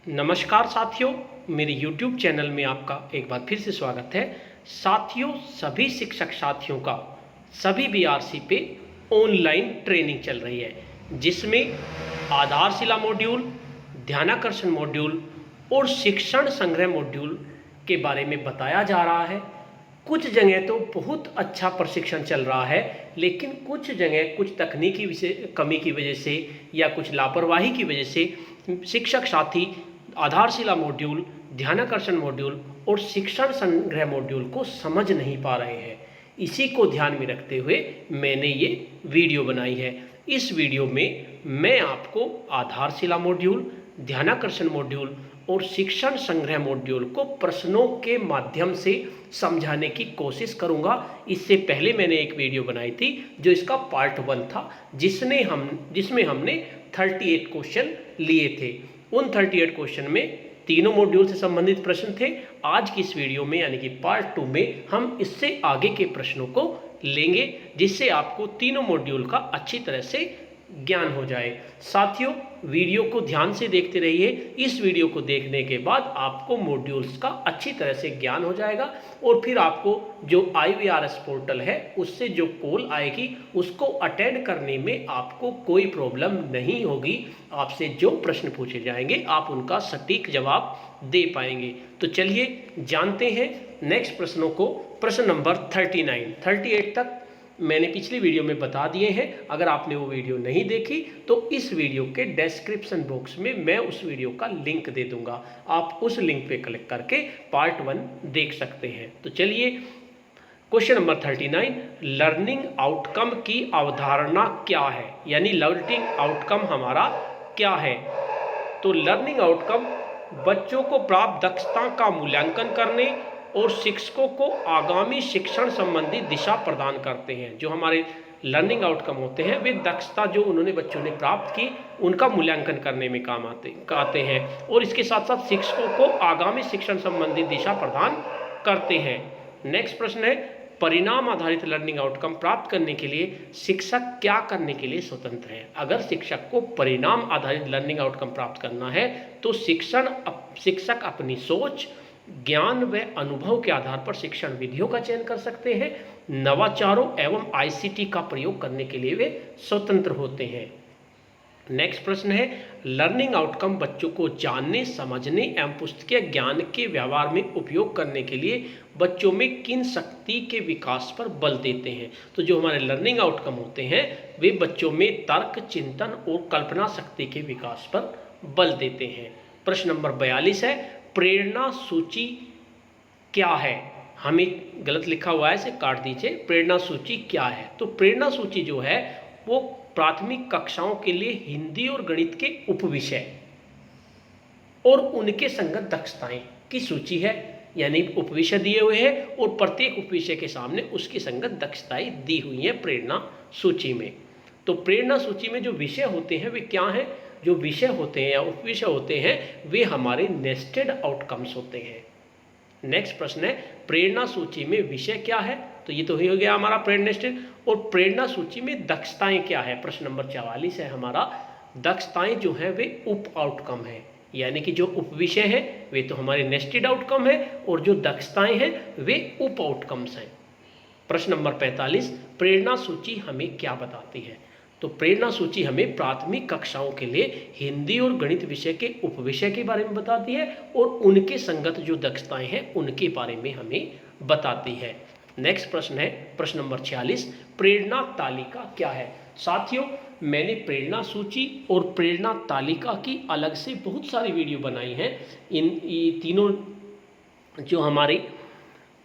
नमस्कार साथियों, मेरे YouTube चैनल में आपका एक बार फिर से स्वागत है। साथियों, सभी शिक्षक साथियों का सभी बीआरसी पे ऑनलाइन ट्रेनिंग चल रही है, जिसमें आधारशिला मॉड्यूल, ध्यानाकर्षण मॉड्यूल और शिक्षण संग्रह मॉड्यूल के बारे में बताया जा रहा है। कुछ जगह तो बहुत अच्छा प्रशिक्षण चल रहा है, लेकिन कुछ जगह कुछ तकनीकी कमी की वजह से या कुछ लापरवाही की वजह से शिक्षक साथी आधारशिला मॉड्यूल, ध्यानाकर्षण मॉड्यूल और शिक्षण संग्रह मॉड्यूल को समझ नहीं पा रहे हैं। इसी को ध्यान में रखते हुए मैंने ये वीडियो बनाई है। इस वीडियो में मैं आपको आधारशिला मॉड्यूल, ध्यानाकर्षण मॉड्यूल और शिक्षण संग्रह मॉड्यूल को प्रश्नों के माध्यम से समझाने की कोशिश करूंगा। इससे पहले मैंने एक वीडियो बनाई थी जो इसका पार्ट 1 था, जिसमें हमने 38 क्वेश्चन लिए थे। उन 38 क्वेश्चन में तीनों मॉड्यूल से संबंधित प्रश्न थे। आज की इस वीडियो में यानी कि पार्ट 2 में हम इससे आगे के प्रश्नों को लेंगे, जिससे आपको तीनों मॉड्यूल का अच्छी तरह से ज्ञान हो जाए। साथियों, वीडियो को ध्यान से देखते रहिए। इस वीडियो को देखने के बाद आपको मॉड्यूल्स का अच्छी तरह से ज्ञान हो जाएगा और फिर आपको जो IVRS पोर्टल है उससे जो कॉल आएगी उसको अटेंड करने में आपको कोई प्रॉब्लम नहीं होगी। आपसे जो प्रश्न पूछे जाएंगे आप उनका सटीक जवाब दे पाएंगे। तो चलिए जानते हैं नेक्स्ट प्रश्नों को। प्रश्न नंबर 38 तक मैंने पिछली वीडियो में बता दिए हैं। अगर आपने वो वीडियो नहीं देखी तो इस वीडियो के डिस्क्रिप्शन बॉक्स में मैं उस वीडियो का लिंक दे दूंगा, आप उस लिंक पे क्लिक करके पार्ट 1 देख सकते हैं। तो चलिए, क्वेश्चन नंबर 39, लर्निंग आउटकम की अवधारणा क्या है, यानी लर्निंग आउटकम हमारा क्या है। तो लर्निंग आउटकम बच्चों को प्राप्त दक्षता का मूल्यांकन करने और शिक्षकों को आगामी शिक्षण संबंधी दिशा प्रदान करते हैं। जो हमारे लर्निंग आउटकम होते हैं वे दक्षता जो उन्होंने बच्चों ने प्राप्त की उनका मूल्यांकन करने में काम आते हैं, और इसके साथ साथ शिक्षकों को आगामी शिक्षण संबंधी दिशा प्रदान करते हैं। नेक्स्ट प्रश्न है, परिणाम आधारित लर्निंग आउटकम प्राप्त करने के लिए शिक्षक क्या करने के लिए स्वतंत्र है। अगर शिक्षक को परिणाम आधारित लर्निंग आउटकम प्राप्त करना है तो शिक्षक अपनी सोच, ज्ञान व अनुभव के आधार पर शिक्षण विधियों का चयन कर सकते हैं। नवाचारों एवं ICT का प्रयोग करने के लिए वे स्वतंत्र होते हैं। नेक्स्ट प्रश्न है, लर्निंग आउटकम बच्चों को जानने, समझने एवं पुस्तकीय ज्ञान के व्यवहार में उपयोग करने के लिए बच्चों में किन शक्ति के विकास पर बल देते हैं। तो जो हमारे लर्निंग आउटकम होते हैं वे बच्चों में तर्क, चिंतन और कल्पना शक्ति के विकास पर बल देते हैं। प्रश्न नंबर 42 है, प्रेरणा सूची क्या है। हमें गलत लिखा हुआ है, इसे काट दीजिए। प्रेरणा सूची क्या है। तो प्रेरणा सूची जो है वो प्राथमिक कक्षाओं के लिए हिंदी और गणित के उपविषय और उनके संगत दक्षताएं की सूची है, यानी उपविषय दिए हुए हैं और प्रत्येक उपविषय के सामने उसकी संगत दक्षताएं दी हुई हैं प्रेरणा सूची में। तो प्रेरणा सूची में जो विषय होते हैं वे क्या हैं। जो विषय होते हैं या उपविषय होते हैं वे हमारे नेस्टेड आउटकम्स होते हैं। नेक्स्ट प्रश्न है, प्रेरणा सूची में विषय क्या है। तो ये तो ही हो गया हमारा प्रेरणा नेस्टेड। और प्रेरणा सूची में दक्षताएं क्या है। प्रश्न नंबर 44 है हमारा, दक्षताएं जो है वे उप आउटकम है, यानी कि जो उपविषय है वे तो हमारे नेस्टेड आउटकम है और जो दक्षताएं हैं वे उप आउटकम्स हैं। प्रश्न नंबर 45, प्रेरणा सूची हमें क्या बताती है। तो प्रेरणा सूची हमें प्राथमिक कक्षाओं के लिए हिंदी और गणित विषय के उपविषय के बारे में बताती है और उनके संगत जो दक्षताएं हैं उनके बारे में हमें बताती है। नेक्स्ट प्रश्न है प्रश्न नंबर 46, प्रेरणा तालिका क्या है। साथियों, मैंने प्रेरणा सूची और प्रेरणा तालिका की अलग से बहुत सारी वीडियो बनाई हैं। इन तीनों जो हमारी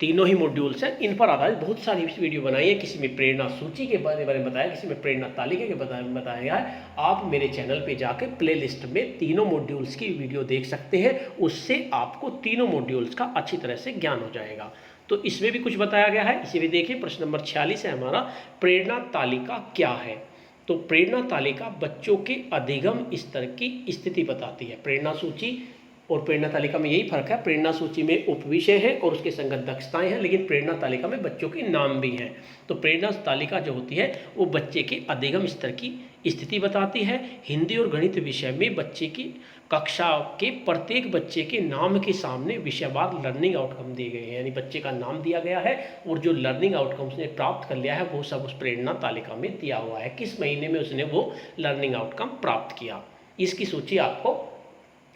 तीनों ही मॉड्यूल्स हैं इन पर आधारित बहुत सारी वीडियो बनाई है। किसी में प्रेरणा सूची के बारे में बताया, किसी में प्रेरणा तालिका के बारे में बताया गया है। आप मेरे चैनल पे जाके प्लेलिस्ट में तीनों मॉड्यूल्स की वीडियो देख सकते हैं, उससे आपको तीनों मॉड्यूल्स का अच्छी तरह से ज्ञान हो जाएगा। तो इसमें भी कुछ बताया गया है, इसे भी देखिए। प्रश्न नंबर 46 है हमारा, प्रेरणा तालिका क्या है। तो प्रेरणा तालिका बच्चों के अधिगम स्तर की स्थिति बताती है। प्रेरणा सूची और प्रेरणा तालिका में यही फर्क है, प्रेरणा सूची में उपविषय है और उसके संगत दक्षताएं हैं, लेकिन प्रेरणा तालिका में बच्चों के नाम भी हैं। तो प्रेरणा तालिका जो होती है वो बच्चे के अधिगम स्तर की स्थिति बताती है। हिंदी और गणित विषय में बच्चे की कक्षा के प्रत्येक बच्चे के नाम के सामने विषयवार लर्निंग आउटकम दिए गए हैं, यानी बच्चे का नाम दिया गया है और जो लर्निंग आउटकम उसने प्राप्त कर लिया है वो सब उस प्रेरणा तालिका में दिया हुआ है, किस महीने में उसने वो लर्निंग आउटकम प्राप्त किया। इसकी सूची आपको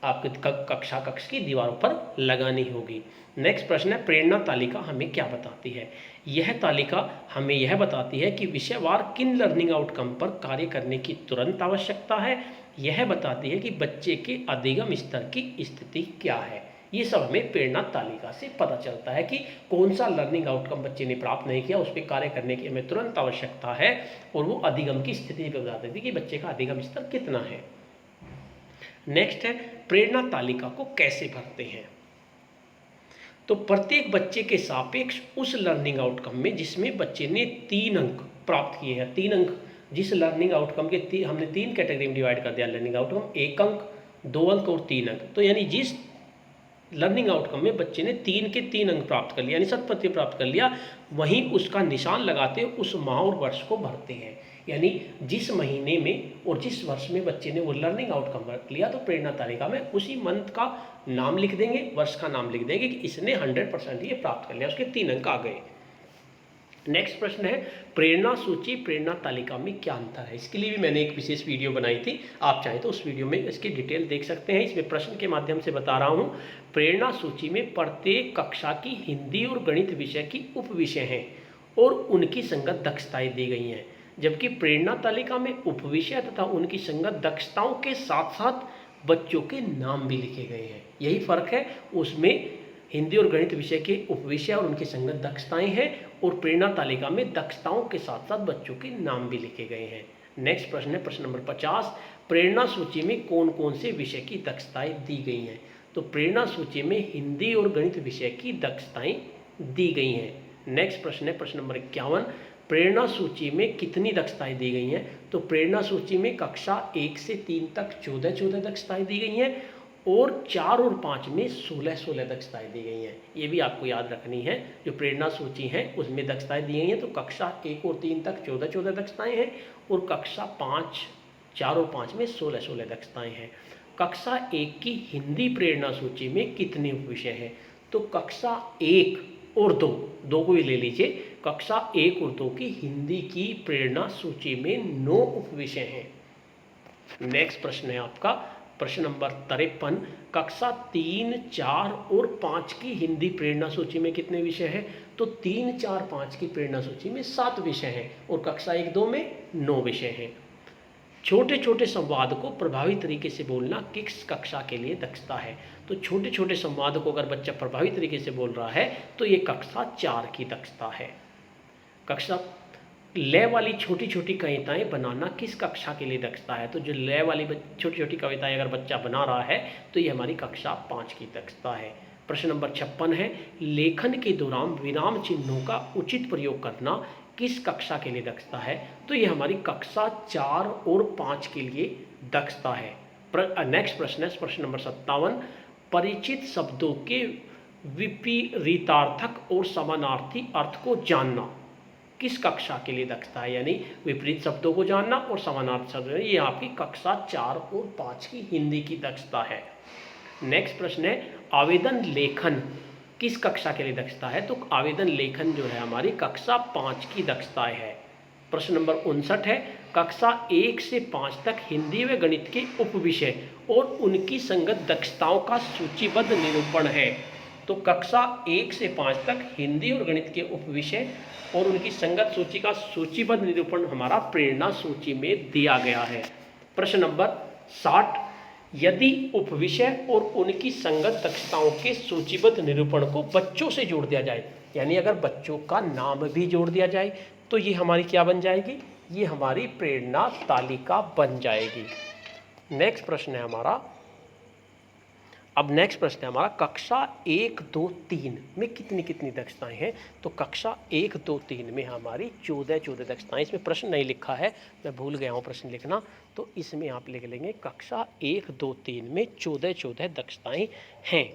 आपके कक्षा कक्ष की दीवारों पर लगानी होगी। नेक्स्ट प्रश्न है, प्रेरणा तालिका हमें क्या बताती है? यह तालिका हमें यह बताती है कि विषयवार किन लर्निंग आउटकम पर कार्य करने की तुरंत आवश्यकता है। यह बताती है कि बच्चे के अधिगम स्तर की स्थिति क्या है। ये सब हमें प्रेरणा तालिका से पता चलता है कि कौन सा लर्निंग आउटकम बच्चे ने प्राप्त नहीं किया, उस पर कार्य करने की हमें तुरंत आवश्यकता है, और वो अधिगम की स्थिति भी बता देती है कि बच्चे का अधिगम स्तर कितना है। नेक्स्ट है, प्रेरणा तालिका को कैसे भरते हैं? तो प्रत्येक बच्चे के सापेक्ष उस लर्निंग आउटकम में जिसमें बच्चे ने 3 अंक प्राप्त किए हैं, 3 अंक, जिस लर्निंग आउटकम के हमने 3 कैटेगरी में डिवाइड कर दिया लर्निंग आउटकम, 1 अंक, 2 अंक और 3 अंक। तो यानी जिस लर्निंग आउटकम में बच्चे ने 3 के 3 अंक प्राप्त कर लिया, यानी 100% प्राप्त कर लिया, वहीं उसका निशान लगाते उस माह और वर्ष को भरते हैं। यानी जिस महीने में और जिस वर्ष में बच्चे ने वो लर्निंग आउटकम भर लिया, तो प्रेरणा तालिका में उसी मंथ का नाम लिख देंगे, वर्ष का नाम लिख देंगे कि इसने 100% ये प्राप्त कर लिया, उसके 3 अंक आ गए। नेक्स्ट प्रश्न है, प्रेरणा सूची प्रेरणा तालिका में क्या अंतर है? इसके लिए भी मैंने एक विशेष वीडियो बनाई थी, आप चाहें तो उस वीडियो में इसकी डिटेल देख सकते हैं। इसमें प्रश्न के माध्यम से बता रहा हूँ। प्रेरणा सूची में प्रत्येक कक्षा की हिंदी और गणित विषय की उप विषय हैं और उनकी संगत दक्षताएं दी गई हैं, जबकि प्रेरणा तालिका में उप विषय तथा उनकी संगत दक्षताओं के साथ साथ बच्चों के नाम भी लिखे गए हैं। यही फर्क है, उसमें हिंदी और गणित विषय के उपविषय और उनकी संगत दक्षताएं हैं, और प्रेरणा तालिका में दक्षताओं के साथ साथ बच्चों के नाम भी लिखे गए हैं। नेक्स्ट प्रश्न है, प्रश्न नंबर 50, प्रेरणा सूची में कौन कौन से विषय की दक्षताएं दी गई हैं? तो प्रेरणा सूची में हिंदी और गणित विषय की दक्षताएं दी गई हैं। नेक्स्ट प्रश्न है, प्रश्न नंबर 51, प्रेरणा सूची में कितनी दक्षताएं दी गई हैं? तो प्रेरणा सूची में कक्षा 1 से 3 तक 14 दक्षताएं दी गई हैं, और 4 और 5 में 16 दक्षताएं दी गई हैं। ये भी आपको याद रखनी है, जो प्रेरणा सूची है उसमें दक्षताएं दी गई हैं। तो कक्षा 1 और 3 तक 14 दक्षताएं हैं, और कक्षा 4 और 5 में 16 दक्षताएं हैं। कक्षा 1 की हिंदी प्रेरणा सूची में कितने उपविषय हैं? तो कक्षा 1 और 2 को भी ले लीजिए, कक्षा 1 और 2 की हिंदी की प्रेरणा सूची में 9 उपविषय हैं। नेक्स्ट प्रश्न है आपका प्रश्न नंबर 53, कक्षा 3, 4 और 5 की हिंदी प्रेरणा सूची में कितने विषय हैं? तो 3, 4, 5 की प्रेरणा सूची में 7 विषय हैं, और कक्षा 1, 2 में 9 विषय हैं। छोटे छोटे संवाद को प्रभावी तरीके से बोलना किस कक्षा के लिए दक्षता है? तो छोटे छोटे संवाद को अगर बच्चा प्रभावी तरीके से बोल रहा है तो ये कक्षा 4 की दक्षता है। कक्षा लय वाली छोटी छोटी कविताएं बनाना किस कक्षा के लिए दक्षता है? तो जो लय वाली छोटी छोटी कविताएं अगर बच्चा बना रहा है तो ये हमारी कक्षा 5 की दक्षता है। प्रश्न नंबर 56 है, लेखन के दौरान विराम चिन्हों का उचित प्रयोग करना किस कक्षा के लिए दक्षता है? तो ये हमारी कक्षा 4 और 5 के लिए दक्षता है। नेक्स्ट प्रश्न है, प्रश्न नंबर 57, परिचित शब्दों के विपरीतार्थक और समानार्थी अर्थ को जानना किस कक्षा के लिए दक्षता है? यानी विपरीत शब्दों को जानना और समानार्थी शब्द, ये आपकी कक्षा 4 और 5 की हिंदी की दक्षता है। नेक्स्ट प्रश्न है, आवेदन लेखन किस कक्षा के लिए दक्षता है? तो आवेदन लेखन जो है हमारी कक्षा 5 की दक्षता है। प्रश्न नंबर 59 है, कक्षा 1 से 5 तक हिंदी व गणित के उपविषय और उनकी संगत दक्षताओं का सूचीबद्ध निरूपण है। तो कक्षा 1 से 5 तक हिंदी और गणित के उपविषय और उनकी संगत सूची का सूचीबद्ध निरूपण हमारा प्रेरणा सूची में दिया गया है। प्रश्न नंबर 60, यदि उपविषय और उनकी संगत दक्षताओं के सूचीबद्ध निरूपण को बच्चों से जोड़ दिया जाए, यानी अगर बच्चों का नाम भी जोड़ दिया जाए तो ये हमारी क्या बन जाएगी? ये हमारी प्रेरणा तालिका बन जाएगी। नेक्स्ट प्रश्न है हमारा, नेक्स्ट प्रश्न है हमारा, कक्षा 1, 2, 3 में कितनी कितनी दक्षताएं हैं? तो कक्षा 1, 2, 3 में हमारी 14 दक्षताएं। इसमें प्रश्न नहीं लिखा है, मैं भूल गया हूँ प्रश्न लिखना, तो इसमें आप लिख लेंगे कक्षा 1, 2, 3 में 14 दक्षताएं हैं।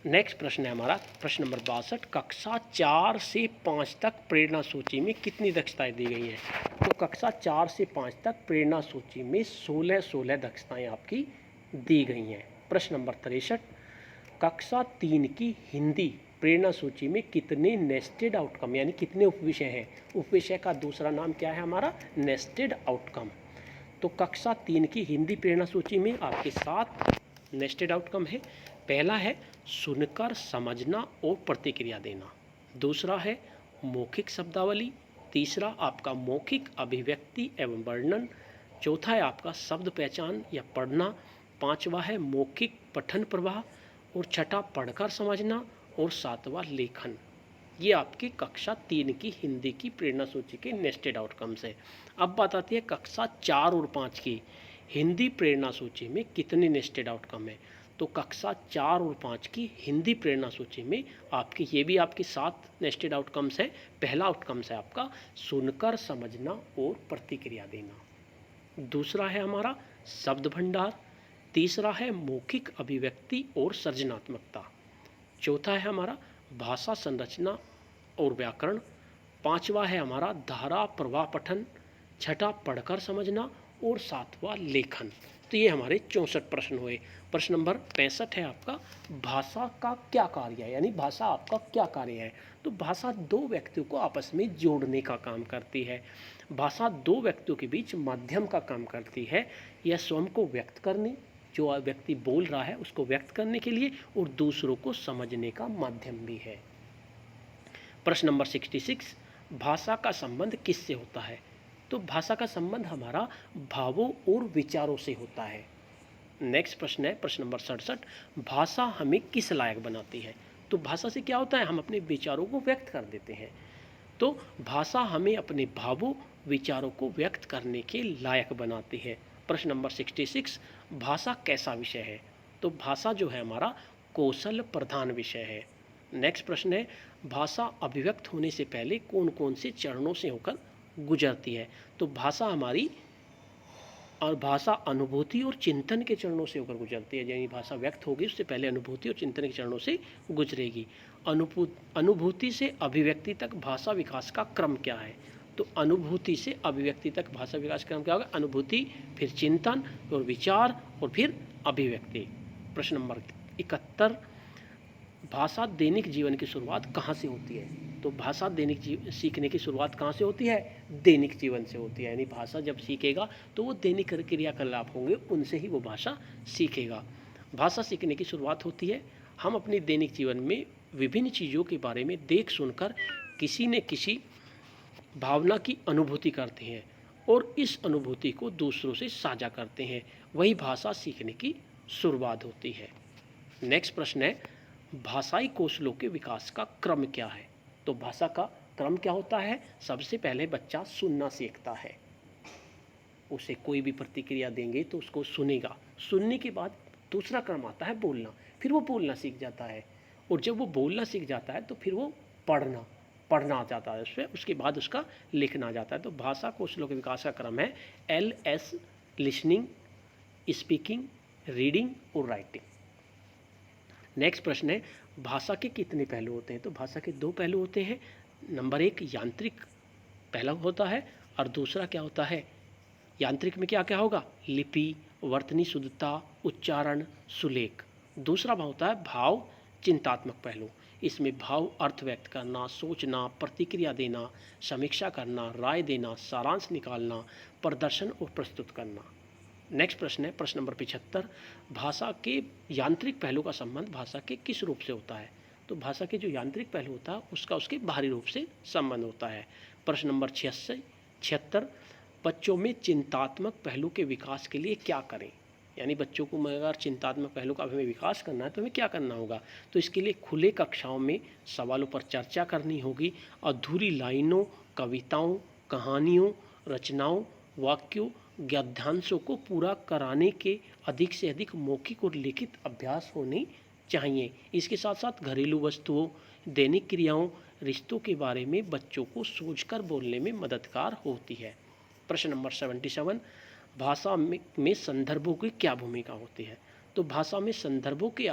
नेक्स्ट प्रश्न है हमारा प्रश्न नंबर 62, कक्षा 4 से 5 तक प्रेरणा सूची में कितनी दक्षताएं दी गई हैं? तो कक्षा 4 से 5 तक प्रेरणा सूची में 16 दक्षताएं आपकी दी गई हैं। प्रश्न नंबर 63, कक्षा 3 की हिंदी प्रेरणा सूची में कितने नेस्टेड आउटकम यानी कितने उपविषय हैं? उपविषय का दूसरा नाम क्या है हमारा? Nested outcome. तो कक्षा 3 की हिंदी प्रेरणा सूची में आपके 7 नेस्टेड आउटकम है। पहला है सुनकर समझना और प्रतिक्रिया देना, दूसरा है मौखिक शब्दावली, तीसरा आपका मौखिक अभिव्यक्ति एवं वर्णन, चौथा है आपका शब्द पहचान या पढ़ना, पांचवा है मौखिक पठन प्रवाह और छठा पढ़कर समझना और सातवां लेखन। ये आपकी कक्षा 3 की हिंदी की प्रेरणा सूची के नेस्टेड आउटकम्स है। अब बात आती है कक्षा 4 और 5 की हिंदी प्रेरणा सूची में कितने नेस्टेड आउटकम है। तो कक्षा 4 और 5 की हिंदी प्रेरणा सूची में आपकी ये भी आपकी 7 नेस्टेड आउटकम्स है। पहला आउटकम्स है आपका सुनकर समझना और प्रतिक्रिया देना, दूसरा है हमारा शब्द भंडार, तीसरा है मौखिक अभिव्यक्ति और सृजनात्मकता, चौथा है हमारा भाषा संरचना और व्याकरण, पांचवा है हमारा धारा प्रवाह पठन, छठा पढ़कर समझना और सातवां लेखन। तो ये हमारे 64 प्रश्न हुए। प्रश्न नंबर 65 है आपका भाषा का क्या कार्य है, यानी भाषा आपका क्या कार्य है। तो भाषा दो व्यक्तियों को आपस में जोड़ने का काम करती है। भाषा दो व्यक्तियों के बीच माध्यम का काम करती है। यह स्वयं को व्यक्त करने, जो व्यक्ति बोल रहा है उसको व्यक्त करने के लिए, और दूसरों को समझने का माध्यम भी है। प्रश्न नंबर 66, भाषा का संबंध किससे होता है। तो भाषा का संबंध हमारा भावों और विचारों से होता है। नेक्स्ट प्रश्न है प्रश्न नंबर 67, भाषा हमें किस लायक बनाती है। तो भाषा से क्या होता है, हम अपने विचारों को व्यक्त कर देते हैं। तो भाषा हमें अपने भावों विचारों को व्यक्त करने के लायक बनाती है। प्रश्न नंबर 66, भाषा कैसा विषय है। तो भाषा जो है हमारा कौशल प्रधान विषय है। नेक्स्ट प्रश्न है भाषा अभिव्यक्त होने से पहले कौन कौन से चरणों से होकर गुजरती है। तो भाषा हमारी और भाषा अनुभूति और चिंतन के चरणों से होकर गुजरती है, यानी भाषा व्यक्त होगी उससे पहले अनुभूति और चिंतन के चरणों से गुजरेगी। अनुभूति से अभिव्यक्ति तक भाषा विकास का क्रम क्या है। तो अनुभूति से अभिव्यक्ति तक भाषा विकास क्रम क्या होगा, अनुभूति, फिर चिंतन और विचार और फिर अभिव्यक्ति। प्रश्न नंबर 71, भाषा दैनिक जीवन की शुरुआत कहाँ से होती है। तो भाषा सीखने की शुरुआत कहाँ से होती है, दैनिक जीवन से होती है। यानी भाषा जब सीखेगा तो वो दैनिक क्रियाकलाप होंगे, उनसे ही वो भाषा सीखेगा। भाषा सीखने की शुरुआत होती है, हम अपने दैनिक जीवन में विभिन्न चीज़ों के बारे में देख सुनकर किसी न किसी भावना की अनुभूति करते हैं और इस अनुभूति को दूसरों से साझा करते हैं, वही भाषा सीखने की शुरुआत होती है। नेक्स्ट प्रश्न है भाषाई कौशलों के विकास का क्रम क्या है। तो भाषा का क्रम क्या होता है, सबसे पहले बच्चा सुनना सीखता है, उसे कोई भी प्रतिक्रिया देंगे तो उसको सुनेगा, सुनने के बाद दूसरा क्रम आता है बोलना, फिर वो बोलना सीख जाता है, और जब वो बोलना सीख जाता है तो फिर वो पढ़ना आ जाता है उससे, उसके बाद उसका लिखना आ जाता है। तो भाषा कौशलों के विकास का क्रम है LS, लिसनिंग, स्पीकिंग, रीडिंग और राइटिंग। नेक्स्ट प्रश्न है भाषा के कितने पहलू होते हैं। तो भाषा के 2 पहलू होते हैं। नंबर 1 यांत्रिक पहलू होता है और दूसरा क्या होता है, यांत्रिक में क्या क्या होगा, लिपि, वर्तनी शुद्धता, उच्चारण, सुलेख। दूसरा होता है भाव चिंतात्मक पहलू, इसमें भाव अर्थ व्यक्त करना, सोचना, प्रतिक्रिया देना, समीक्षा करना, राय देना, सारांश निकालना, प्रदर्शन और प्रस्तुत करना। नेक्स्ट प्रश्न है प्रश्न नंबर 75, भाषा के यांत्रिक पहलू का संबंध भाषा के किस रूप से होता है। तो भाषा के जो यांत्रिक पहलू होता है उसका उसके बाहरी रूप से संबंध होता है। प्रश्न नंबर 76, बच्चों में चिंतात्मक पहलू के विकास के लिए क्या करें। यानी बच्चों को अगर चिंतात्मक पहलू का हमें विकास करना है तो हमें क्या करना होगा। तो इसके लिए खुले कक्षाओं में सवालों पर चर्चा करनी होगी, अधूरी लाइनों, कविताओं, कहानियों, रचनाओं, वाक्यों, गद्यांशों को पूरा कराने के अधिक से अधिक मौखिक और लिखित अभ्यास होने चाहिए। इसके साथ साथ घरेलू वस्तुओं, दैनिक क्रियाओं, रिश्तों के बारे में बच्चों को सोचकर बोलने में मददगार होती है। प्रश्न नंबर 77, भाषा में संदर्भों की क्या भूमिका होती है। तो भाषा में संदर्भों के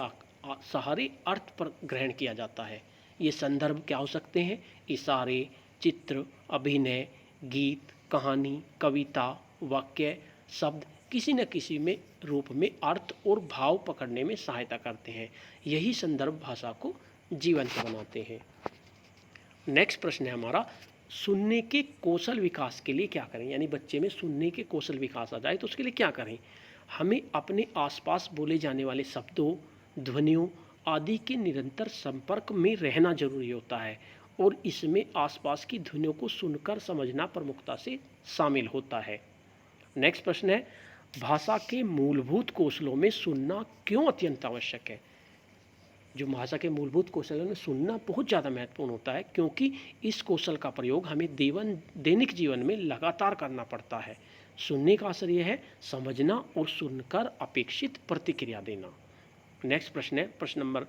सहारे अर्थ पर ग्रहण किया जाता है। ये संदर्भ क्या हो सकते हैं, इशारे, चित्र, अभिनय, गीत, कहानी, कविता, वाक्य, शब्द किसी न किसी में रूप में अर्थ और भाव पकड़ने में सहायता करते हैं। यही संदर्भ भाषा को जीवंत बनाते हैं। नेक्स्ट प्रश्न है हमारा, सुनने के कौशल विकास के लिए क्या करें? यानी बच्चे में सुनने के कौशल विकास आ जाए तो उसके लिए क्या करें? हमें अपने आसपास बोले जाने वाले शब्दों, ध्वनियों आदि के निरंतर संपर्क में रहना जरूरी होता है और इसमें आसपास की ध्वनियों को सुनकर समझना प्रमुखता से शामिल होता है। नेक्स्ट प्रश्न है, भाषा के मूलभूत कौशलों में सुनना क्यों अत्यंत आवश्यक है? जो भाषा के मूलभूत कौशल में सुनना बहुत ज़्यादा महत्वपूर्ण होता है, क्योंकि इस कौशल का प्रयोग हमें दैनिक जीवन में लगातार करना पड़ता है। सुनने का असर यह है समझना और सुनकर अपेक्षित प्रतिक्रिया देना। नेक्स्ट प्रश्न है प्रश्न नंबर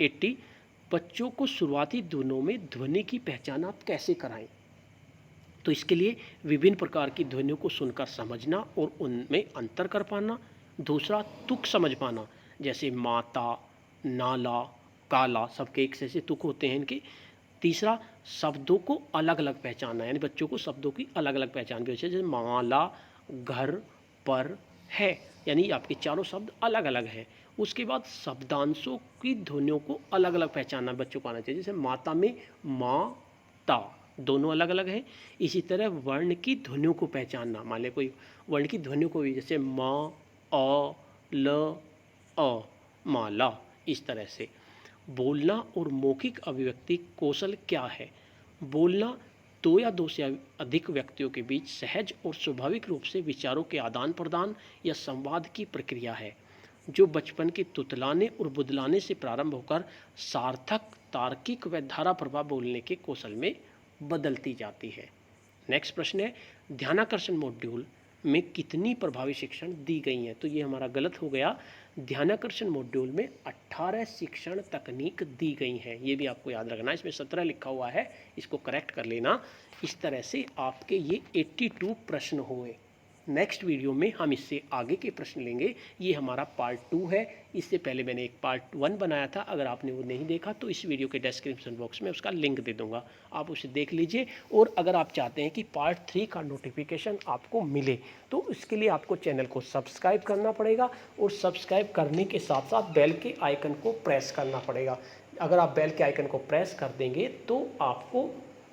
80, बच्चों को शुरुआती दिनों में ध्वनि की पहचान आप कैसे कराएं? तो इसके लिए विभिन्न प्रकार की ध्वनियों को सुनकर समझना और उनमें अंतर कर पाना। दूसरा, तुक समझ पाना, जैसे माता, नाला, काला, सबके एक से तुक होते हैं इनके। तीसरा, शब्दों को अलग अलग पहचानना, यानी बच्चों को शब्दों की अलग अलग पहचान भी होती है, जैसे माला, घर, पर, है, यानी आपके चारों शब्द अलग अलग हैं। उसके बाद शब्दांशों की ध्वनियों को अलग अलग पहचानना बच्चों को आना चाहिए, जैसे माता में माँ, ता, दोनों अलग अलग हैं। इसी तरह वर्ण की ध्वनियों को पहचानना, मान लें कोई वर्ण की ध्वनियों को भी, जैसे म, अ, ल, अ, माला, इस तरह से। बोलना और मौखिक अभिव्यक्ति कौशल क्या है? बोलना दो या दो से अधिक व्यक्तियों के बीच सहज और स्वाभाविक रूप से विचारों के आदान प्रदान या संवाद की प्रक्रिया है, जो बचपन के तुतलाने और बुदलाने से प्रारंभ होकर सार्थक, तार्किक व धारा प्रवाह बोलने के कौशल में बदलती जाती है। नेक्स्ट प्रश्न है, ध्यानाकर्षण मॉड्यूल में कितनी प्रभावी शिक्षण दी गई हैं? तो ये हमारा गलत हो गया। ध्यानाकर्षण मॉड्यूल में 18 शिक्षण तकनीक दी गई हैं, ये भी आपको याद रखना। इसमें 17 लिखा हुआ है, इसको करेक्ट कर लेना। इस तरह से आपके ये 82 प्रश्न हुए। नेक्स्ट वीडियो में हम इससे आगे के प्रश्न लेंगे। ये हमारा पार्ट 2 है। इससे पहले मैंने एक पार्ट 1 बनाया था, अगर आपने वो नहीं देखा तो इस वीडियो के डिस्क्रिप्शन बॉक्स में उसका लिंक दे दूंगा, आप उसे देख लीजिए। और अगर आप चाहते हैं कि पार्ट 3 का नोटिफिकेशन आपको मिले तो इसके लिए आपको चैनल को सब्सक्राइब करना पड़ेगा और सब्सक्राइब करने के साथ साथ बेल के आइकन को प्रेस करना पड़ेगा। अगर आप बेल के आइकन को प्रेस कर देंगे तो आपको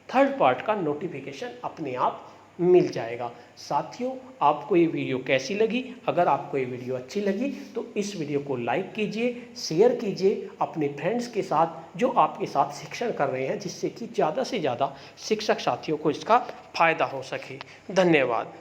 थर्ड पार्ट का नोटिफिकेशन अपने आप मिल जाएगा। साथियों, आपको ये वीडियो कैसी लगी? अगर आपको ये वीडियो अच्छी लगी तो इस वीडियो को लाइक कीजिए, शेयर कीजिए अपने फ्रेंड्स के साथ जो आपके साथ शिक्षण कर रहे हैं, जिससे कि ज़्यादा से ज़्यादा शिक्षक साथियों को इसका फ़ायदा हो सके। धन्यवाद।